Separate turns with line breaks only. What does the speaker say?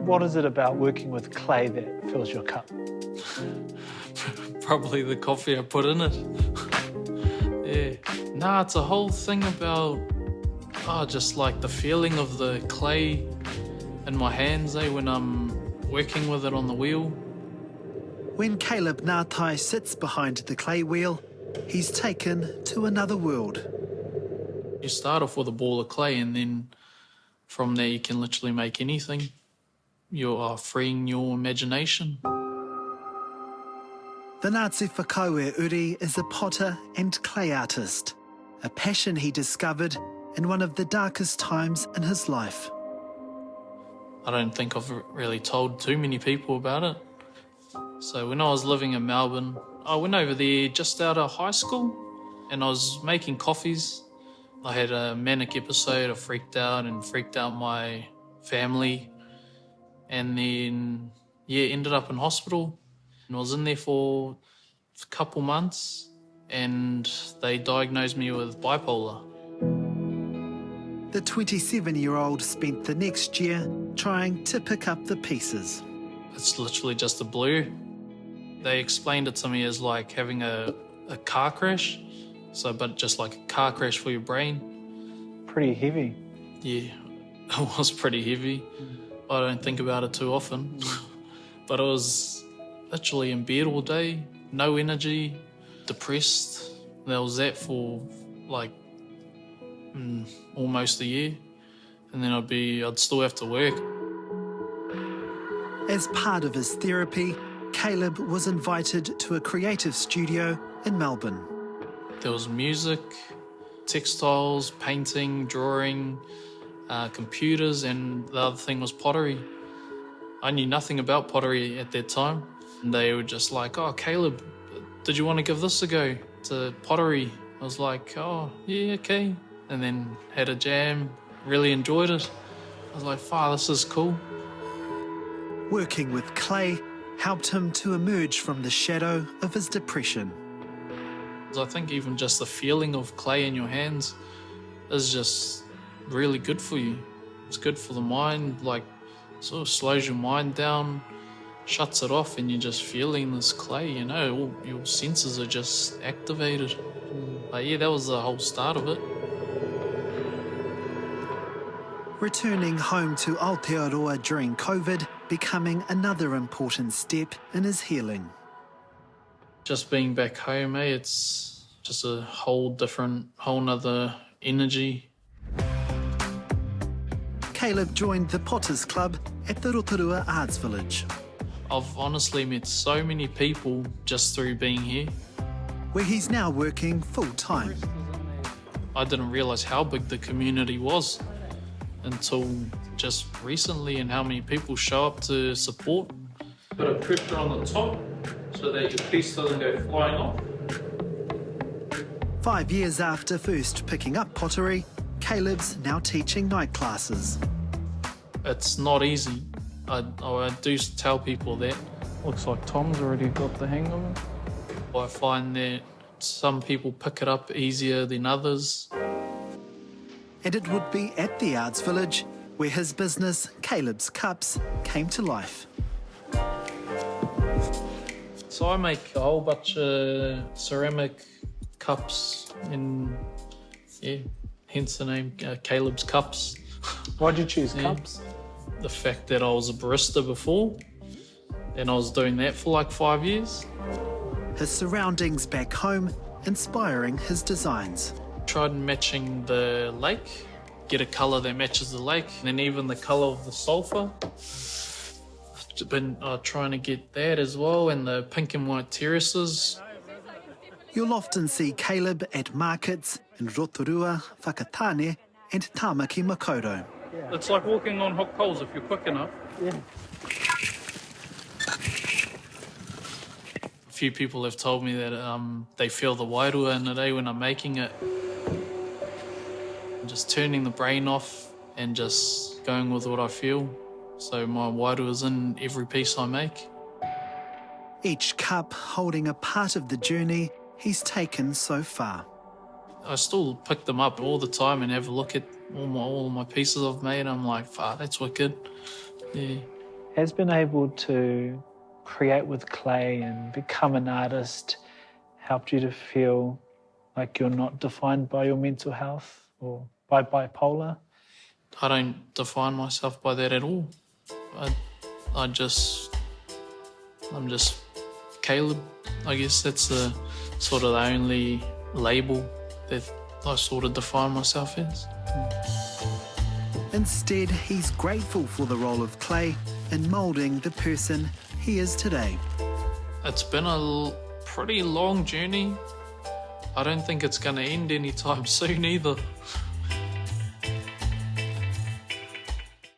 What is it about working with clay that fills your cup?
Probably the coffee I put in it. Yeah. Nah, it's a whole thing about, just like the feeling of the clay in my hands, when I'm working with it on the wheel.
When Kaeleb Ngatai sits behind the clay wheel, he's taken to another world.
You start off with a ball of clay, and then from there you can literally make anything. You are freeing your imagination.
The Ngāti Whakaue Uri is a potter and clay artist, a passion he discovered in one of the darkest times in his life.
I don't think I've really told too many people about it. So when I was living in Melbourne, I went over there just out of high school and I was making coffees. I had a manic episode. I freaked out my family, and then, ended up in hospital. And I was in there for a couple months and they diagnosed me with bipolar.
The 27-year-old spent the next year trying to pick up the pieces.
It's literally just a blur. They explained it to me as like having a car crash, but just like a car crash for your brain.
Pretty heavy.
Yeah, it was pretty heavy. I don't think about it too often. But it was literally in bed all day, no energy, depressed. That was that for like almost a year. And then I'd still have to work.
As part of his therapy, Kaeleb was invited to a creative studio in Melbourne.
There was music, textiles, painting, drawing, computers, and the other thing was pottery. I knew nothing about pottery at that time. And they were just like, "Oh, Kaeleb, did you want to give this a go to pottery?" I was like, "Oh, yeah, okay." And then had a jam, really enjoyed it. I was like, this is cool.
Working with clay helped him to emerge from the shadow of his depression.
I think even just the feeling of clay in your hands is just really good for you. It's good for the mind, like sort of slows your mind down, shuts it off, and you're just feeling this clay, all your senses are just activated. That was the whole start of it.
Returning home to Aotearoa during COVID, becoming another important step in his healing.
Just being back home, it's just a whole nother energy.
Kaeleb joined the Potters Club at the Rotorua Arts Village.
I've honestly met so many people just through being here.
Where he's now working full-time.
I didn't realise how big the community was until just recently, and how many people show up to support. Put a pressure on the top so that your piece doesn't go flying off.
5 years after first picking up pottery, Kaeleb's now teaching night classes.
It's not easy. I do tell people that. Looks like Tom's already got the hang of it. I find that some people pick it up easier than others.
And it would be at the Arts Village where his business, Kaeleb's Kups, came to life.
So I make a whole bunch of ceramic cups, and hence the name Kaeleb's Kups.
Why'd you choose cups?
The fact that I was a barista before, and I was doing that for like 5 years.
His surroundings back home inspiring his designs.
Tried matching the lake, get a colour that matches the lake, and then even the colour of the sulphur. Been trying to get that as well, and the pink and white terraces.
You'll often see Kaeleb at markets in Rotorua, Whakatane and Tāmaki Makaurau.
It's like walking on hot coals if you're quick enough.
Yeah.
A few people have told me that they feel the wairua in the day when I'm making it. Just turning the brain off and just going with what I feel. So my wairua is in every piece I make.
Each cup holding a part of the journey he's taken so far.
I still pick them up all the time and have a look at all my pieces I've made. I'm like, that's wicked. Yeah.
Has been able to create with clay and become an artist helped you to feel like you're not defined by your mental health or by bipolar?
I don't define myself by that at all. I'm just Kaeleb. I guess that's the sort of the only label that I sort of define myself as.
Instead, he's grateful for the role of clay in moulding the person he is today.
It's been a pretty long journey. I don't think it's going to end anytime soon either.